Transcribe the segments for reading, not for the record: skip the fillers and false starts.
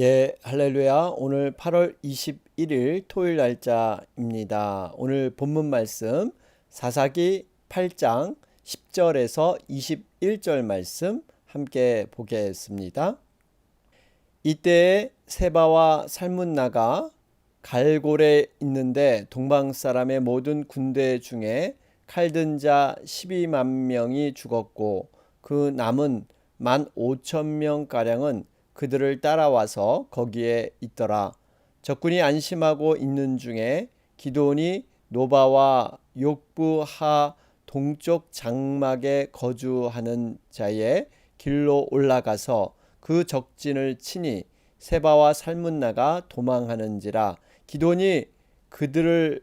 예, 할렐루야. 오늘 8월 21일 토요일 날짜입니다. 오늘 본문 말씀 사사기 8장 10절에서 21절 말씀 함께 보겠습니다. 이때에 세바와 살문나가 갈골에 있는데 동방 사람의 모든 군대 중에 칼든 자 12만 명이 죽었고 그 남은 15,000명가량은 그들을 따라와서 거기에 있더라. 적군이 안심하고 있는 중에 기드온이 노바와 욕부 하 동쪽 장막에 거주하는 자의 길로 올라가서 그 적진을 치니 세바와 살문나가 도망하는지라. 기드온이 그들의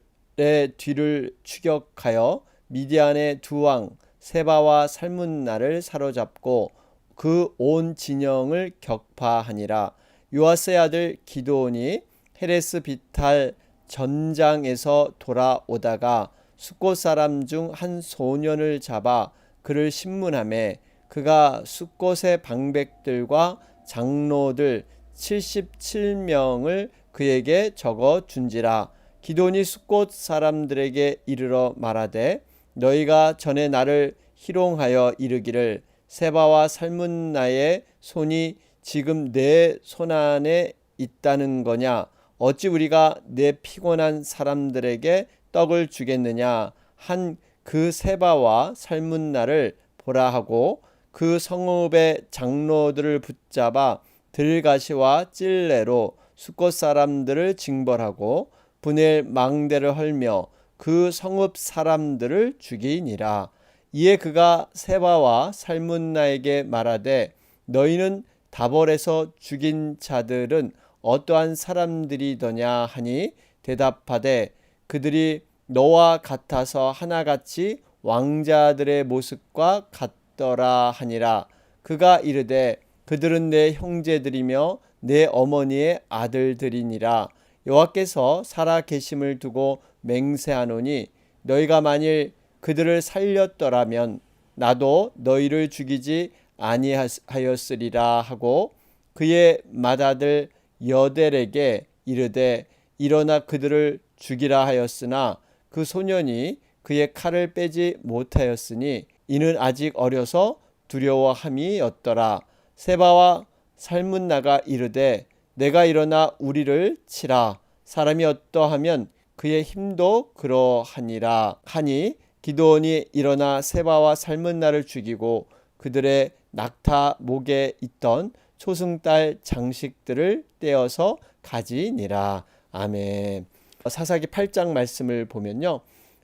뒤를 추격하여 미디안의 두 왕 세바와 살문나를 사로잡고 그 온 진영을 격파하니라. 요아스의 아들 기드온이 헤레스 비탈 전장에서 돌아오다가 숫곳 사람 중 한 소년을 잡아 그를 신문하매 그가 숫곳의 방백들과 장로들 77명을 그에게 적어 준지라. 기드온이 숫곳 사람들에게 이르러 말하되 너희가 전에 나를 희롱하여 이르기를 세바와 살문나의 손이 지금 내 손안에 있다는 거냐? 어찌 우리가 내 피곤한 사람들에게 떡을 주겠느냐? 한 그 세바와 살문나를 보라 하고 그 성읍의 장로들을 붙잡아 들가시와 찔레로 숫곳 사람들을 징벌하고 분의 망대를 헐며 그 성읍 사람들을 죽이니라. 이에 그가 세바와 살문나에게 말하되 너희는 다볼에서 죽인 자들은 어떠한 사람들이더냐 하니 대답하되 그들이 너와 같아서 하나같이 왕자들의 모습과 같더라 하니라. 그가 이르되 그들은 내 형제들이며 내 어머니의 아들들이니라. 여호와께서 살아 계심을 두고 맹세하노니 너희가 만일 그들을 살렸더라면 나도 너희를 죽이지 아니하였으리라 하고 그의 맏아들 여델에게 이르되 일어나 그들을 죽이라 하였으나 그 소년이 그의 칼을 빼지 못하였으니 이는 아직 어려서 두려워함이었더라. 세바와 살문나가 이르되 내가 일어나 우리를 치라. 사람이 어떠하면 그의 힘도 그러하니라 하니 기드온이 일어나 세바와 살문나를 죽이고 그들의 낙타 목에 있던 초승달 장식들을 떼어서 가지니라. 아멘. 사사기 8장 말씀을 보면요,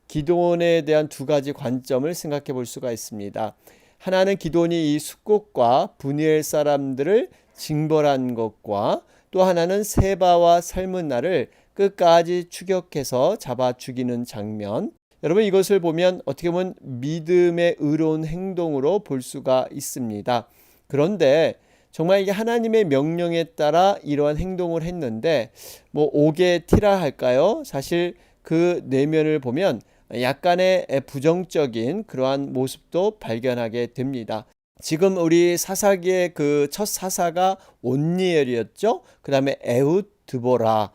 기드온에 대한 두 가지 관점을 생각해 볼 수가 있습니다. 하나는 기드온이 이 숫곳과 브니엘 사람들을 징벌한 것과 또 하나는 세바와 살문나를 끝까지 추격해서 잡아 죽이는 장면. 여러분, 이것을 보면 어떻게 보면 믿음의 의로운 행동으로 볼 수가 있습니다. 그런데 정말 이게 하나님의 명령에 따라 이러한 행동을 했는데 옥에 티라 할까요? 사실 그 내면을 보면 약간의 부정적인 그러한 모습도 발견하게 됩니다. 지금 우리 사사기의 그 첫 사사가 온니엘이었죠. 그 다음에 에훗, 드보라,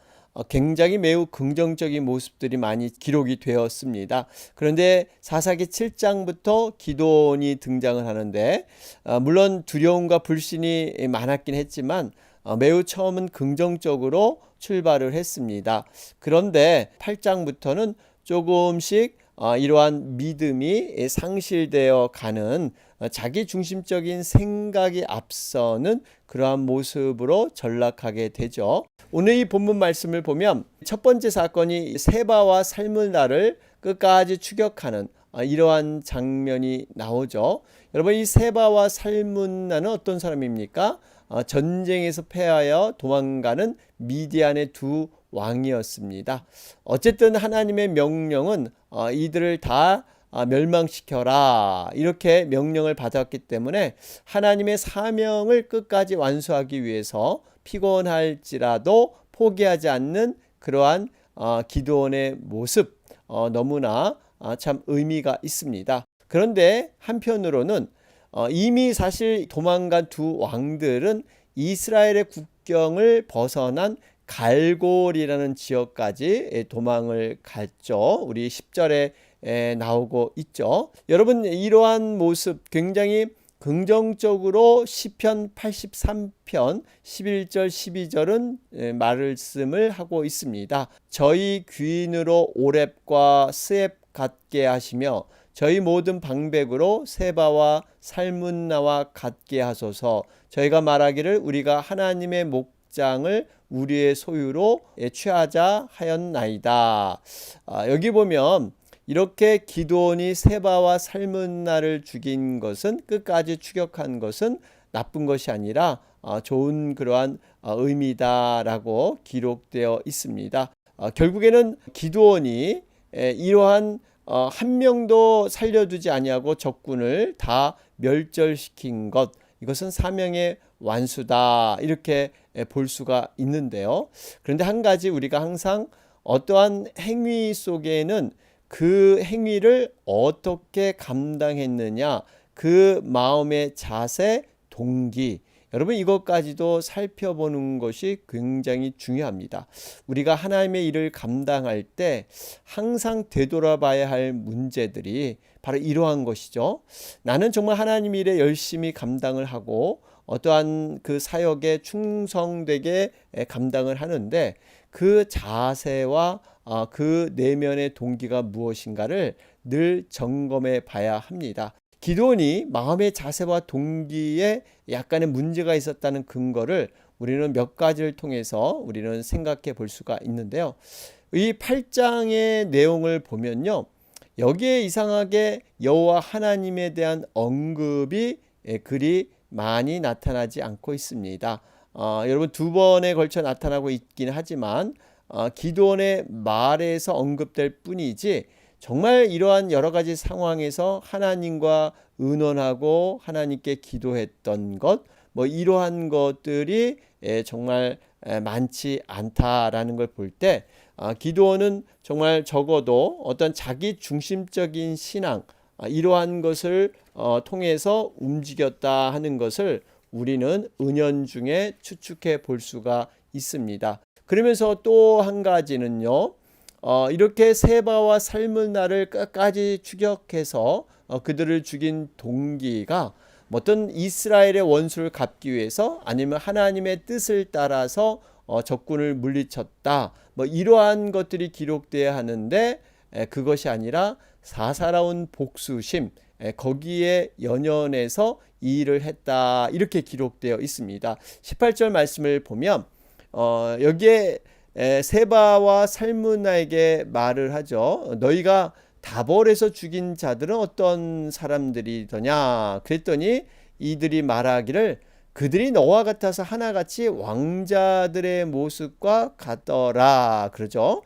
굉장히 매우 긍정적인 모습들이 많이 기록이 되었습니다. 그런데 사사기 7장부터 기드온이 등장을 하는데 물론 두려움과 불신이 많았긴 했지만 매우 처음은 긍정적으로 출발을 했습니다. 그런데 8장부터는 조금씩 이러한 믿음이 상실되어 가는 자기 중심적인 생각이 앞서는 그러한 모습으로 전락하게 되죠. 오늘 이 본문 말씀을 보면 첫 번째 사건이 세바와 살문나를 끝까지 추격하는 이러한 장면이 나오죠. 여러분, 이 세바와 살문나는 어떤 사람입니까? 전쟁에서 패하여 도망가는 미디안의 두 왕이었습니다. 어쨌든 하나님의 명령은 이들을 다 멸망시켜라, 이렇게 명령을 받았기 때문에 하나님의 사명을 끝까지 완수하기 위해서 피곤할지라도 포기하지 않는 그러한 기드온의 모습, 너무나 참 의미가 있습니다. 그런데 한편으로는 이미 사실 도망간 두 왕들은 이스라엘의 국경을 벗어난 갈골이라는 지역까지 도망을 갔죠. 우리 10절에 나오고 있죠. 여러분, 이러한 모습 굉장히 긍정적으로 시편 83편 11절 12절은 말씀을 하고 있습니다. 저희 귀인으로 오렙과 스앱 같게 하시며 저희 모든 방백으로 세바와 살문나와 같게 하소서. 저희가 말하기를 우리가 하나님의 목장을 우리의 소유로 취하자 하였나이다. 여기 보면 이렇게 기드온이 세바와 살문나를 죽인 것은, 끝까지 추격한 것은 나쁜 것이 아니라 좋은 그러한 의미다라고 기록되어 있습니다. 결국에는 기드온이 이러한 한 명도 살려두지 아니하고 적군을 다 멸절시킨 것, 이것은 사명의 완수다, 이렇게 볼 수가 있는데요. 그런데 한 가지, 우리가 항상 어떠한 행위 속에는 그 행위를 어떻게 감당했느냐, 그 마음의 자세, 동기, 여러분 이것까지도 살펴보는 것이 굉장히 중요합니다. 우리가 하나님의 일을 감당할 때 항상 되돌아봐야 할 문제들이 바로 이러한 것이죠. 나는 정말 하나님 일에 열심히 감당을 하고 어떠한 그 사역에 충성되게 감당을 하는데, 그 자세와 그 내면의 동기가 무엇인가를 늘 점검해 봐야 합니다. 기드온이 마음의 자세와 동기에 약간의 문제가 있었다는 근거를 우리는 몇 가지를 통해서 우리는 생각해 볼 수가 있는데요. 이 8장의 내용을 보면요, 여기에 이상하게 여호와 하나님에 대한 언급이 그리 많이 나타나지 않고 있습니다. 여러분, 두 번에 걸쳐 나타나고 있긴 하지만 기드온의 말에서 언급될 뿐이지, 정말 이러한 여러 가지 상황에서 하나님과 의논하고 하나님께 기도했던 것, 이러한 것들이 정말 많지 않다라는 걸 볼 때, 기드온은 정말 적어도 어떤 자기 중심적인 신앙, 이러한 것을 통해서 움직였다 하는 것을 우리는 은연중에 추측해 볼 수가 있습니다. 그러면서 또 한 가지는요, 이렇게 세바와 살문나를 끝까지 추격해서 그들을 죽인 동기가 어떤 이스라엘의 원수를 갚기 위해서, 아니면 하나님의 뜻을 따라서 적군을 물리쳤다, 이러한 것들이 기록되어야 하는데, 그것이 아니라 사사로운 복수심, 거기에 연연해서 이 일을 했다, 이렇게 기록되어 있습니다. 18절 말씀을 보면 여기에 세바와 살문나에게 말을 하죠. 너희가 다볼에서 죽인 자들은 어떤 사람들이더냐? 그랬더니 이들이 말하기를 그들이 너와 같아서 하나같이 왕자들의 모습과 같더라, 그러죠.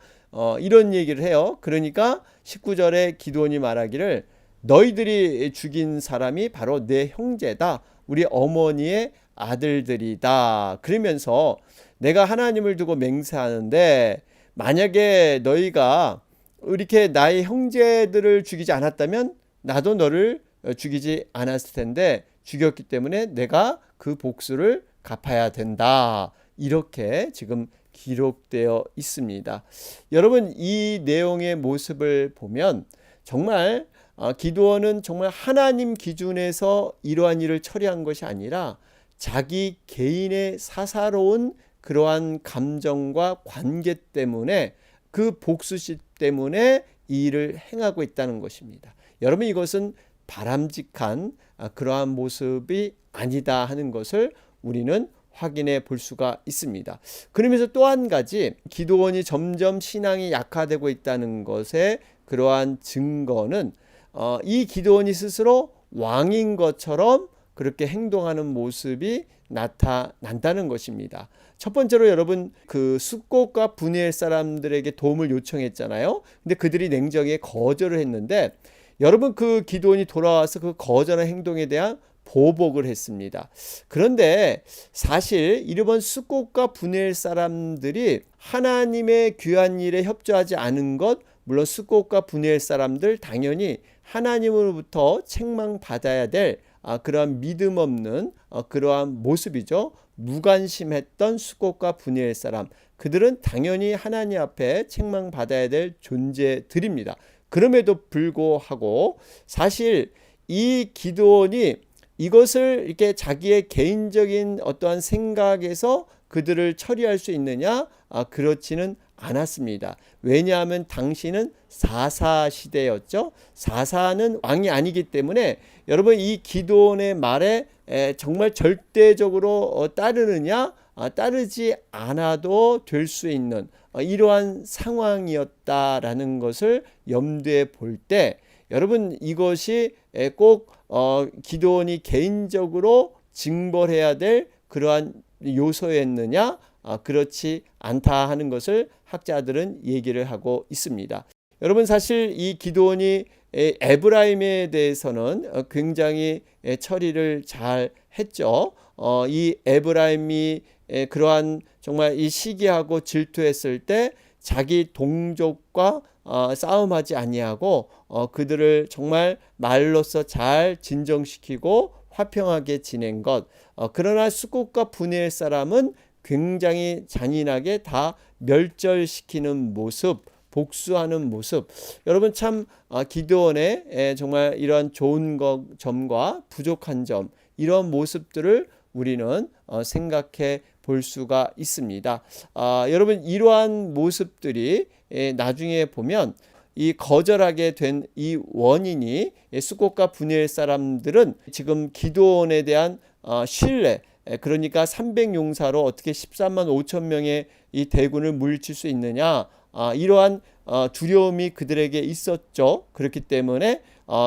이런 얘기를 해요. 그러니까 19절에 기드온이 말하기를 너희들이 죽인 사람이 바로 내 형제다, 우리 어머니의 아들들이다. 그러면서 내가 하나님을 두고 맹세하는데, 만약에 너희가 이렇게 나의 형제들을 죽이지 않았다면 나도 너를 죽이지 않았을 텐데 죽였기 때문에 내가 그 복수를 갚아야 된다, 이렇게 지금 기록되어 있습니다. 여러분, 이 내용의 모습을 보면 정말 기드온은 정말 하나님 기준에서 이러한 일을 처리한 것이 아니라 자기 개인의 사사로운 그러한 감정과 관계 때문에, 그 복수심 때문에 이 일을 행하고 있다는 것입니다. 여러분, 이것은 바람직한 그러한 모습이 아니다 하는 것을 우리는 확인해 볼 수가 있습니다. 그러면서 또 한 가지, 기드온이 점점 신앙이 약화되고 있다는 것의 그러한 증거는 이 기드온이 스스로 왕인 것처럼 그렇게 행동하는 모습이 나타난다는 것입니다. 첫 번째로 여러분, 그 숫곳과 분이엘 사람들에게 도움을 요청했잖아요. 근데 그들이 냉정하게 거절을 했는데, 여러분, 그 기드온이 돌아와서 그 거절한 행동에 대한 보복을 했습니다. 그런데 사실 이번 숫곳과 분이엘 사람들이 하나님의 귀한 일에 협조하지 않은 것, 물론 숫곳과 분이엘 사람들 당연히 하나님으로부터 책망받아야 될 그러한 믿음 없는 그러한 모습이죠. 무관심했던 숫곳과 분이엘 사람, 그들은 당연히 하나님 앞에 책망받아야 될 존재들입니다. 그럼에도 불구하고 사실 이 기드온이 이것을 이렇게 자기의 개인적인 어떠한 생각에서 그들을 처리할 수 있느냐? 그렇지는 않았습니다. 왜냐하면 당시는 사사 시대였죠. 사사는 왕이 아니기 때문에 여러분 이 기드온의 말에 정말 절대적으로 따르느냐? 따르지 않아도 될 수 있는 이러한 상황이었다라는 것을 염두에 볼 때 여러분 이것이 꼭 기드온이 개인적으로 징벌해야 될 그러한 요소였느냐? 그렇지 않다 하는 것을 학자들은 얘기를 하고 있습니다. 여러분 사실 이 기드온이 에브라임에 대해서는 굉장히 처리를 잘 했죠. 이 에브라임이 그러한 정말 이 시기하고 질투했을 때 자기 동족과 싸움하지 아니하고 그들을 정말 말로써 잘 진정시키고 화평하게 지낸 것. 그러나 숫곳과 분이엘 사람은 굉장히 잔인하게 다 멸절시키는 모습, 복수하는 모습. 여러분 참 기드온의 정말 이러한 좋은 점과 부족한 점, 이런 모습들을 우리는 생각해 볼 수가 있습니다. 여러분 이러한 모습들이 나중에 보면 이 거절하게 된 이 원인이 숫곳과 분이엘 사람들은 지금 기드온에 대한 신뢰, 그러니까 300용사로 어떻게 13만 5천 명의 이 대군을 물리칠 수 있느냐, 이러한 두려움이 그들에게 있었죠. 그렇기 때문에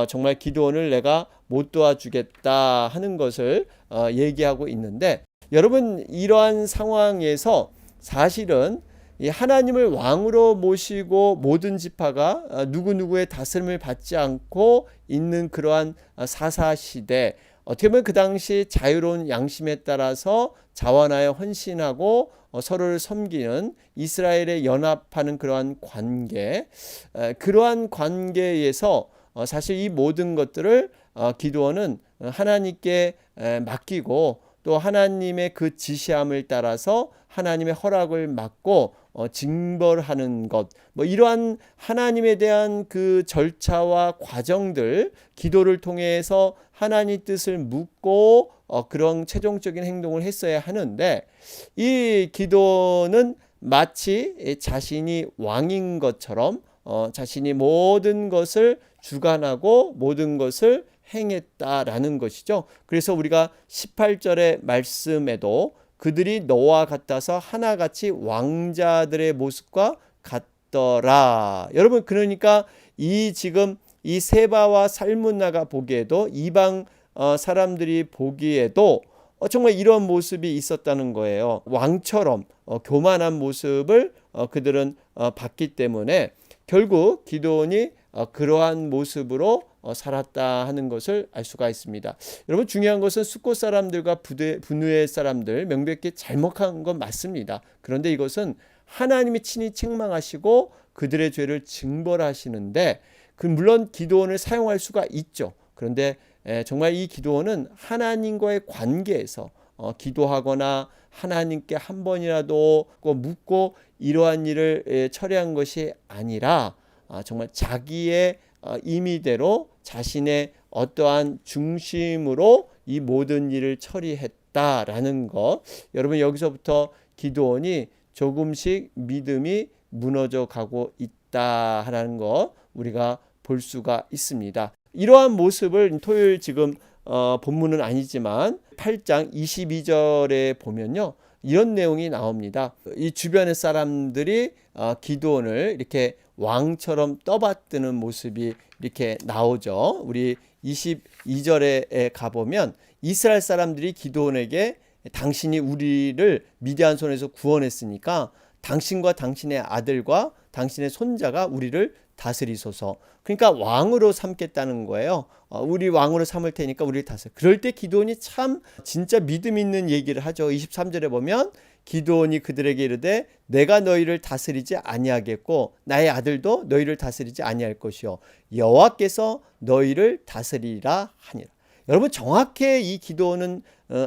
정말 기드온을 내가 못 도와주겠다 하는 것을 얘기하고 있는데, 여러분 이러한 상황에서 사실은 이 하나님을 왕으로 모시고 모든 지파가 누구누구의 다스림을 받지 않고 있는 그러한 사사시대, 어떻게 보면 그 당시 자유로운 양심에 따라서 자원하여 헌신하고 서로를 섬기는 이스라엘의 연합하는 그러한 관계, 그러한 관계에서 사실 이 모든 것들을 기드온은 하나님께 맡기고 또 하나님의 그 지시함을 따라서 하나님의 허락을 받고 징벌하는 것, 이러한 하나님에 대한 그 절차와 과정들, 기도를 통해서 하나님 뜻을 묻고 그런 최종적인 행동을 했어야 하는데, 이 기도는 마치 자신이 왕인 것처럼 자신이 모든 것을 주관하고 모든 것을 행했다라는 것이죠. 그래서 우리가 18절의 말씀에도 그들이 너와 같아서 하나같이 왕자들의 모습과 같더라. 여러분 그러니까 이 지금 이 세바와 살문나가 보기에도 이방 사람들이 보기에도 정말 이런 모습이 있었다는 거예요. 왕처럼 교만한 모습을 그들은 봤기 때문에 결국 기드온이 그러한 모습으로 살았다 하는 것을 알 수가 있습니다. 여러분 중요한 것은 숫곳 사람들과 분이엘 사람들 명백히 잘못한 건 맞습니다. 그런데 이것은 하나님이 친히 책망하시고 그들의 죄를 징벌하시는데 물론 기드온을 사용할 수가 있죠. 그런데 정말 이 기드온은 하나님과의 관계에서 기도하거나 하나님께 한 번이라도 묻고 이러한 일을 처리한 것이 아니라 정말 자기의 임의대로 자신의 어떠한 중심으로 이 모든 일을 처리했다라는 것. 여러분 여기서부터 기드온이 조금씩 믿음이 무너져 가고 있다라는 것 우리가 볼 수가 있습니다. 이러한 모습을 토요일 지금 본문은 아니지만 8장 22절에 보면요, 이런 내용이 나옵니다. 이 주변의 사람들이 기드온을 이렇게 왕처럼 떠받드는 모습이 이렇게 나오죠. 우리 22절에 가보면 이스라엘 사람들이 기드온에게 당신이 우리를 미디안 손에서 구원했으니까 당신과 당신의 아들과 당신의 손자가 우리를 다스리소서. 그러니까 왕으로 삼겠다는 거예요. 우리 왕으로 삼을 테니까 우리를 다스려. 그럴 때 기드온이 참 진짜 믿음 있는 얘기를 하죠. 23절에 보면 기드온이 그들에게 이르되 내가 너희를 다스리지 아니하겠고 나의 아들도 너희를 다스리지 아니할 것이요 여호와께서 너희를 다스리라 하니라. 여러분 정확히 이 기드온은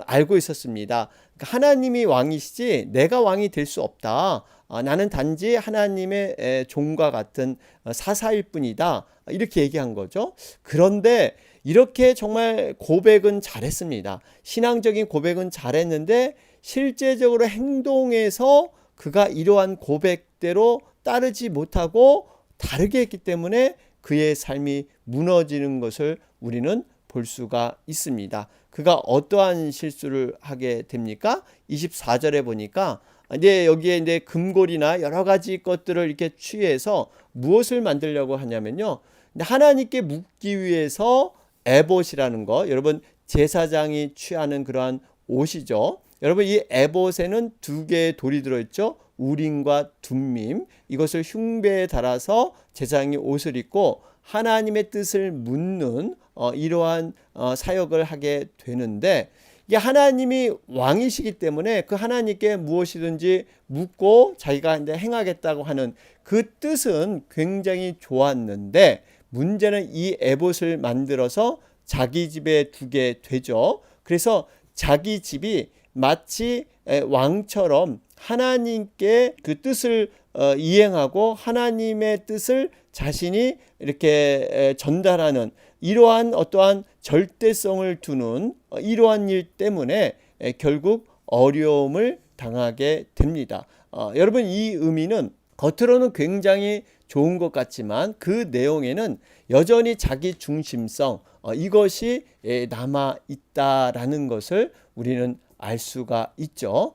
알고 있었습니다. 그러니까 하나님이 왕이시지 내가 왕이 될 수 없다. 나는 단지 하나님의 종과 같은 사사일 뿐이다. 이렇게 얘기한 거죠. 그런데 이렇게 정말 고백은 잘했습니다. 신앙적인 고백은 잘했는데 실제적으로 행동에서 그가 이러한 고백대로 따르지 못하고 다르게 했기 때문에 그의 삶이 무너지는 것을 우리는 볼 수가 있습니다. 그가 어떠한 실수를 하게 됩니까? 24절에 보니까 이제 여기에 이제 금골이나 여러 가지 것들을 이렇게 취해서 무엇을 만들려고 하냐면요. 하나님께 묻기 위해서 에봇이라는 거, 여러분 제사장이 취하는 그러한 옷이죠. 여러분 이 에봇에는 두 개의 돌이 들어있죠. 우림과 둠밈. 이것을 흉배에 달아서 제사장이 옷을 입고 하나님의 뜻을 묻는 이러한 사역을 하게 되는데, 이게 하나님이 왕이시기 때문에 그 하나님께 무엇이든지 묻고 자기가 이제 행하겠다고 하는 그 뜻은 굉장히 좋았는데, 문제는 이 에봇을 만들어서 자기 집에 두게 되죠. 그래서 자기 집이 마치 왕처럼 하나님께 그 뜻을 이행하고 하나님의 뜻을 자신이 이렇게 전달하는 이러한 어떠한 절대성을 두는 이러한 일 때문에 결국 어려움을 당하게 됩니다. 여러분 이 의미는 겉으로는 굉장히 좋은 것 같지만 그 내용에는 여전히 자기 중심성 이것이 남아 있다라는 것을 우리는 알 수가 있죠.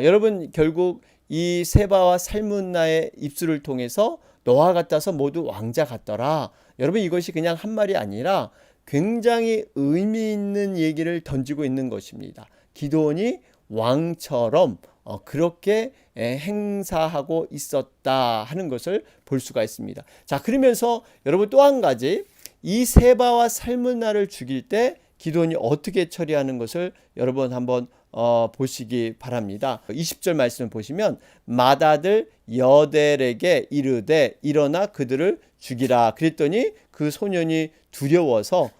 여러분 결국 이 세바와 살문나의 입술을 통해서 너와 같아서 모두 왕자 같더라. 여러분 이것이 그냥 한 말이 아니라 굉장히 의미 있는 얘기를 던지고 있는 것입니다. 기드온이 왕처럼 그렇게 행사하고 있었다 하는 것을 볼 수가 있습니다. 자, 그러면서 여러분 또 한 가지, 이 세바와 살문나를 죽일 때 기드온이 어떻게 처리하는 것을 여러분 한번 보시기 바랍니다. 20절 말씀을 보시면 맏아들 여델에게 이르되 일어나 그들을 죽이라. 그랬더니 그 소년이 두려워서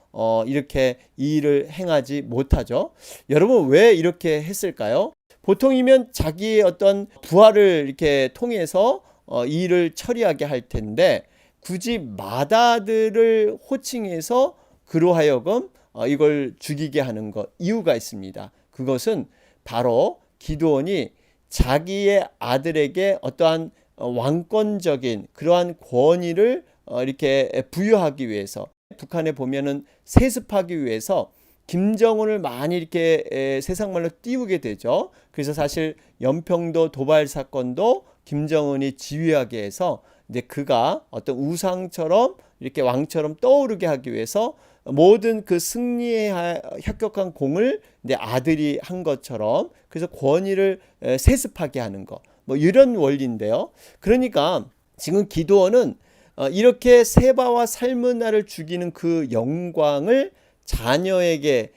이렇게 이 일을 행하지 못하죠. 여러분 왜 이렇게 했을까요? 보통이면 자기의 어떤 부하를 이렇게 통해서 이 일을 처리하게 할 텐데 굳이 맏아들을 호칭해서 그로 하여금 이걸 죽이게 하는 것, 이유가 있습니다. 그것은 바로 기드온이 자기의 아들에게 어떠한 왕권적인 그러한 권위를 이렇게 부여하기 위해서, 북한에 보면은 세습하기 위해서 김정은을 많이 이렇게 세상말로 띄우게 되죠. 그래서 사실 연평도 도발 사건도 김정은이 지휘하게 해서 이제 그가 어떤 우상처럼 이렇게 왕처럼 떠오르게 하기 위해서 모든 그 승리에 합격한 공을 내 아들이 한 것처럼, 그래서 권위를 세습하게 하는 것, 뭐 이런 원리인데요. 그러니까 지금 기드온은 이렇게 세바와 살문나를 죽이는 그 영광을 자녀에게,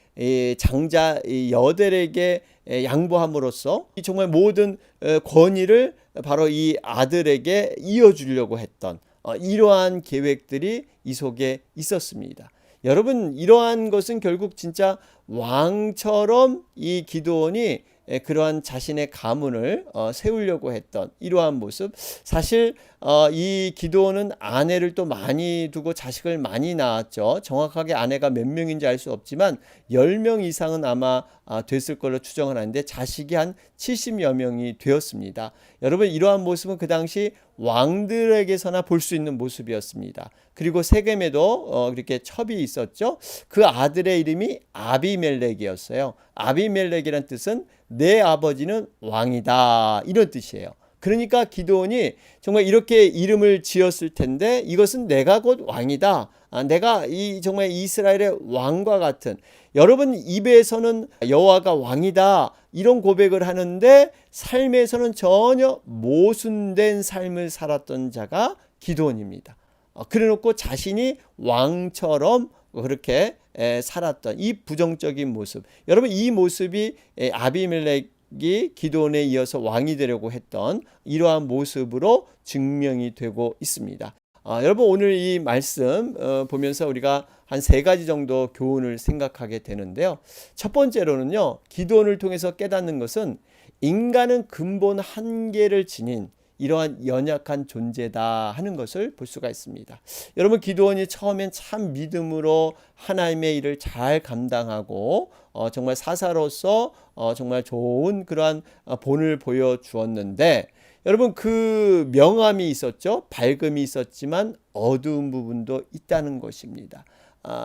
장자 여델에게 양보함으로써 정말 모든 권위를 바로 이 아들에게 이어주려고 했던 이러한 계획들이 이 속에 있었습니다. 여러분 이러한 것은 결국 진짜 왕처럼 이 기드온이 그러한 자신의 가문을 세우려고 했던 이러한 모습. 사실 이 기드온은 아내를 또 많이 두고 자식을 많이 낳았죠. 정확하게 아내가 몇 명인지 알 수 없지만 10명 이상은 아마 됐을 걸로 추정을 하는데 자식이 한 70여 명이 되었습니다. 여러분 이러한 모습은 그 당시 왕들에게서나 볼 수 있는 모습이었습니다. 그리고 세겜에도 그렇게 첩이 있었죠. 그 아들의 이름이 아비멜렉이었어요. 아비멜렉이란 뜻은 내 아버지는 왕이다, 이런 뜻이에요. 그러니까 기드온이 정말 이렇게 이름을 지었을 텐데 이것은 내가 곧 왕이다. 내가 정말 이스라엘의 왕과 같은, 여러분 입에서는 여호와가 왕이다 이런 고백을 하는데 삶에서는 전혀 모순된 삶을 살았던 자가 기드온입니다. 그래놓고 자신이 왕처럼 그렇게 살았던 이 부정적인 모습, 여러분 이 모습이 아비멜렉 바락이 기드온에 이어서 왕이 되려고 했던 이러한 모습으로 증명이 되고 있습니다. 여러분 오늘 이 말씀 보면서 우리가 한 세 가지 정도 교훈을 생각하게 되는데요. 첫 번째로는요, 기드온을 통해서 깨닫는 것은 인간은 근본 한계를 지닌 이러한 연약한 존재다 하는 것을 볼 수가 있습니다. 여러분 기드온이 처음엔 참 믿음으로 하나님의 일을 잘 감당하고 정말 사사로서 정말 좋은 그러한 본을 보여주었는데, 여러분 그 명암이 있었죠. 밝음이 있었지만 어두운 부분도 있다는 것입니다.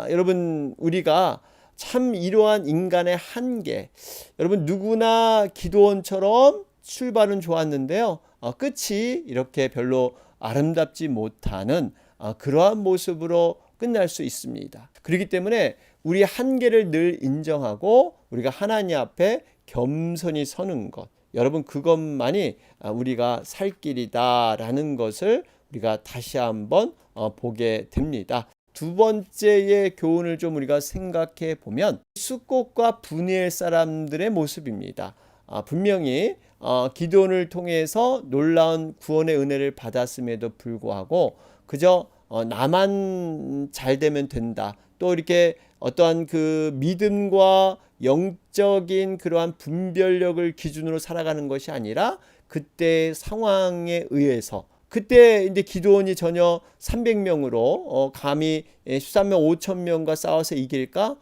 여러분 우리가 참 이러한 인간의 한계, 여러분 누구나 기드온처럼 출발은 좋았는데요, 끝이 이렇게 별로 아름답지 못하는 그러한 모습으로 끝날 수 있습니다. 그렇기 때문에 우리 한계를 늘 인정하고 우리가 하나님 앞에 겸손히 서는 것, 여러분 그것만이 우리가 살 길이다라는 것을 우리가 다시 한번 보게 됩니다. 두 번째의 교훈을 좀 우리가 생각해 보면 숫꽃과 브니엘 사람들의 모습입니다. 분명히 기드온을 통해서 놀라운 구원의 은혜를 받았음에도 불구하고 그저 나만 잘 되면 된다, 또 이렇게 어떠한 그 믿음과 영적인 그러한 분별력을 기준으로 살아가는 것이 아니라 그때의 상황에 의해서, 그때 이제 기드온이 전혀 300명으로 감히 13명 5천 명과 싸워서 이길까?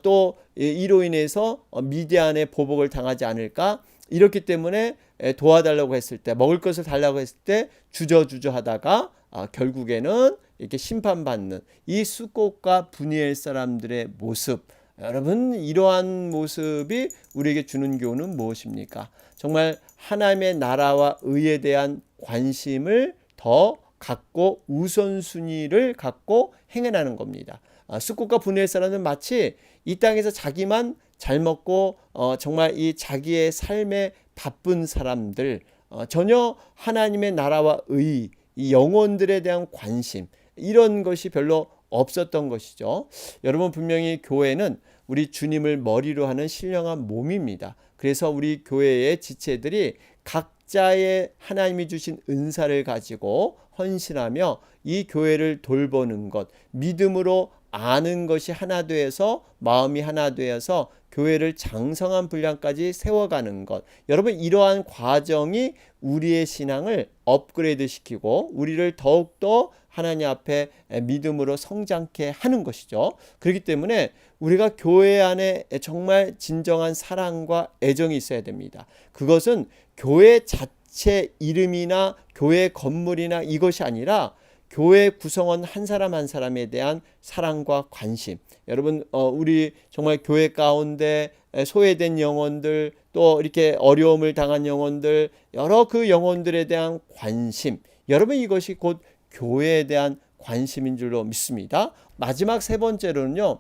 또 이로 인해서 미디안의 보복을 당하지 않을까? 이렇기 때문에 도와달라고 했을 때, 먹을 것을 달라고 했을 때 주저주저 하다가 결국에는 이렇게 심판받는 이 숫꽃과 브니엘 사람들의 모습, 여러분 이러한 모습이 우리에게 주는 교훈은 무엇입니까? 정말 하나님의 나라와 의에 대한 관심을 더 갖고 우선순위를 갖고 행해나는 겁니다. 숫꽃과 브니엘 사람은 마치 이 땅에서 자기만 잘 먹고 정말 이 자기의 삶에 바쁜 사람들, 전혀 하나님의 나라와 의, 이 영혼들에 대한 관심, 이런 것이 별로 없었던 것이죠. 여러분 분명히 교회는 우리 주님을 머리로 하는 신령한 몸입니다. 그래서 우리 교회의 지체들이 각자의 하나님이 주신 은사를 가지고 헌신하며 이 교회를 돌보는 것, 믿음으로 아는 것이 하나 되어서 마음이 하나 되어서 교회를 장성한 분량까지 세워가는 것, 여러분 이러한 과정이 우리의 신앙을 업그레이드 시키고 우리를 더욱더 하나님 앞에 믿음으로 성장케 하는 것이죠. 그렇기 때문에 우리가 교회 안에 정말 진정한 사랑과 애정이 있어야 됩니다. 그것은 교회 자체 이름이나 교회 건물이나 이것이 아니라 교회 구성원 한 사람 한 사람에 대한 사랑과 관심. 여러분 우리 정말 교회 가운데 소외된 영혼들, 또 이렇게 어려움을 당한 영혼들, 여러 그 영혼들에 대한 관심, 여러분 이것이 곧 교회에 대한 관심인 줄로 믿습니다. 마지막 세 번째로는요,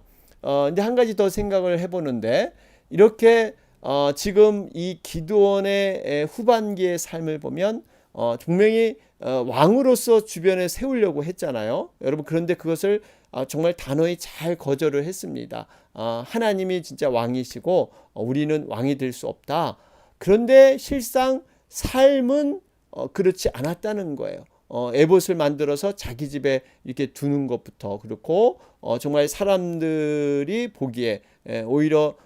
이제 한 가지 더 생각을 해보는데, 이렇게 지금 이 기드온의 후반기의 삶을 보면 분명히 왕으로서 주변에 세우려고 했잖아요. 여러분 그런데 그것을 정말 단호히 잘 거절을 했습니다. 하나님이 진짜 왕이시고 우리는 왕이 될 수 없다. 그런데 실상 삶은 그렇지 않았다는 거예요. 에봇을 만들어서 자기 집에 이렇게 두는 것부터 그렇고, 정말 사람들이 보기에 오히려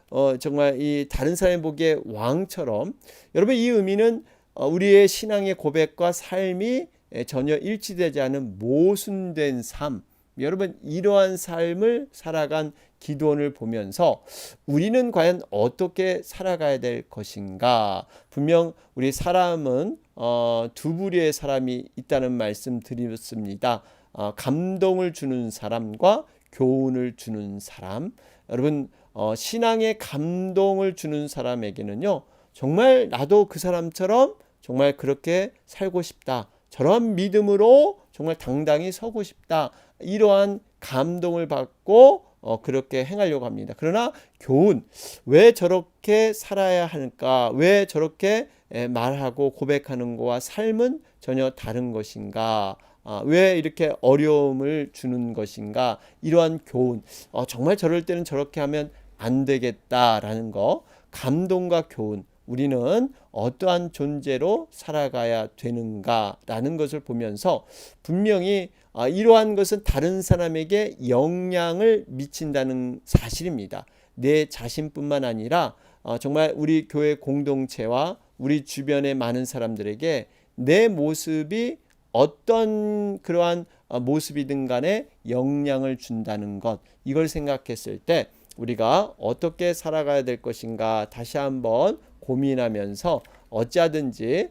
정말 이 다른 사람이 보기에 왕처럼, 여러분 이 의미는 우리의 신앙의 고백과 삶이 전혀 일치되지 않은 모순된 삶, 여러분 이러한 삶을 살아간 기드온을 보면서 우리는 과연 어떻게 살아가야 될 것인가. 분명 우리 사람은 두 부류의 사람이 있다는 말씀 드렸습니다. 감동을 주는 사람과 교훈을 주는 사람. 여러분 신앙의 감동을 주는 사람에게는요, 정말 나도 그 사람처럼 정말 그렇게 살고 싶다, 저런 믿음으로 정말 당당히 서고 싶다, 이러한 감동을 받고 그렇게 행하려고 합니다. 그러나 교훈, 왜 저렇게 살아야 할까, 왜 저렇게 말하고 고백하는 것과 삶은 전혀 다른 것인가, 왜 이렇게 어려움을 주는 것인가, 이러한 교훈, 정말 저럴 때는 저렇게 하면 안 되겠다라는 거, 감동과 교훈, 우리는 어떠한 존재로 살아가야 되는가라는 것을 보면서 분명히 이러한 것은 다른 사람에게 영향을 미친다는 사실입니다. 내 자신뿐만 아니라 정말 우리 교회 공동체와 우리 주변의 많은 사람들에게 내 모습이 어떤 그러한 모습이든 간에 영향을 준다는 것, 이걸 생각했을 때 우리가 어떻게 살아가야 될 것인가 다시 한번 고민하면서 어찌하든지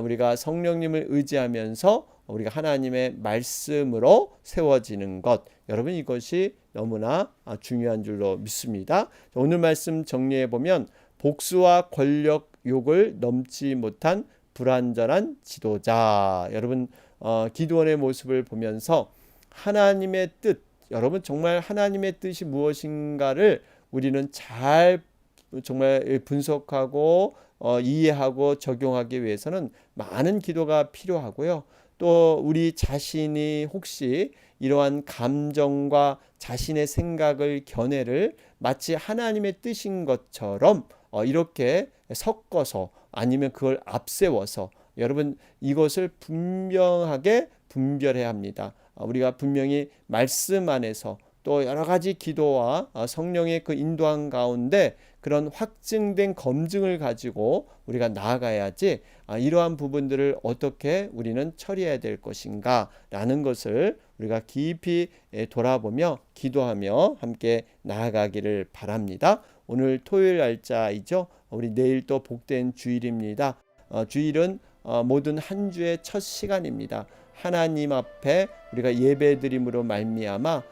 우리가 성령님을 의지하면서 우리가 하나님의 말씀으로 세워지는 것, 여러분 이것이 너무나 중요한 줄로 믿습니다. 오늘 말씀 정리해 보면 복수와 권력 욕을 넘지 못한 불완전한 지도자. 여러분 기드온의 모습을 보면서 하나님의 뜻, 여러분 정말 하나님의 뜻이 무엇인가를 우리는 잘 정말 분석하고 이해하고 적용하기 위해서는 많은 기도가 필요하고요. 또 우리 자신이 혹시 이러한 감정과 자신의 생각을 견해를 마치 하나님의 뜻인 것처럼 이렇게 섞어서 아니면 그걸 앞세워서 여러분 이것을 분명하게 분별해야 합니다. 우리가 분명히 말씀 안에서 또 여러 가지 기도와 성령의 그 인도함 가운데 그런 확증된 검증을 가지고 우리가 나아가야지 이러한 부분들을 어떻게 우리는 처리해야 될 것인가 라는 것을 우리가 깊이 돌아보며 기도하며 함께 나아가기를 바랍니다. 오늘 토요일 날짜이죠. 우리 내일 또 복된 주일입니다. 주일은 모든 한 주의 첫 시간입니다. 하나님 앞에 우리가 예배드림으로 말미암아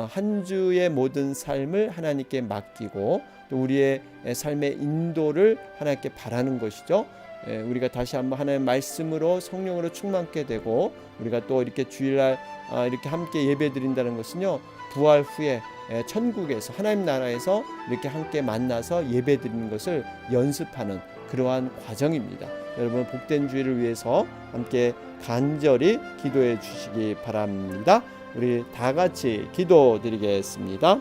한 주의 모든 삶을 하나님께 맡기고 또 우리의 삶의 인도를 하나님께 바라는 것이죠. 우리가 다시 한번 하나님의 말씀으로 성령으로 충만케 되고 우리가 또 이렇게 주일날 이렇게 함께 예배드린다는 것은요, 부활 후에 천국에서 하나님 나라에서 이렇게 함께 만나서 예배드리는 것을 연습하는 그러한 과정입니다. 여러분 복된 주일을 위해서 함께 간절히 기도해 주시기 바랍니다. 우리 다 같이 기도드리겠습니다.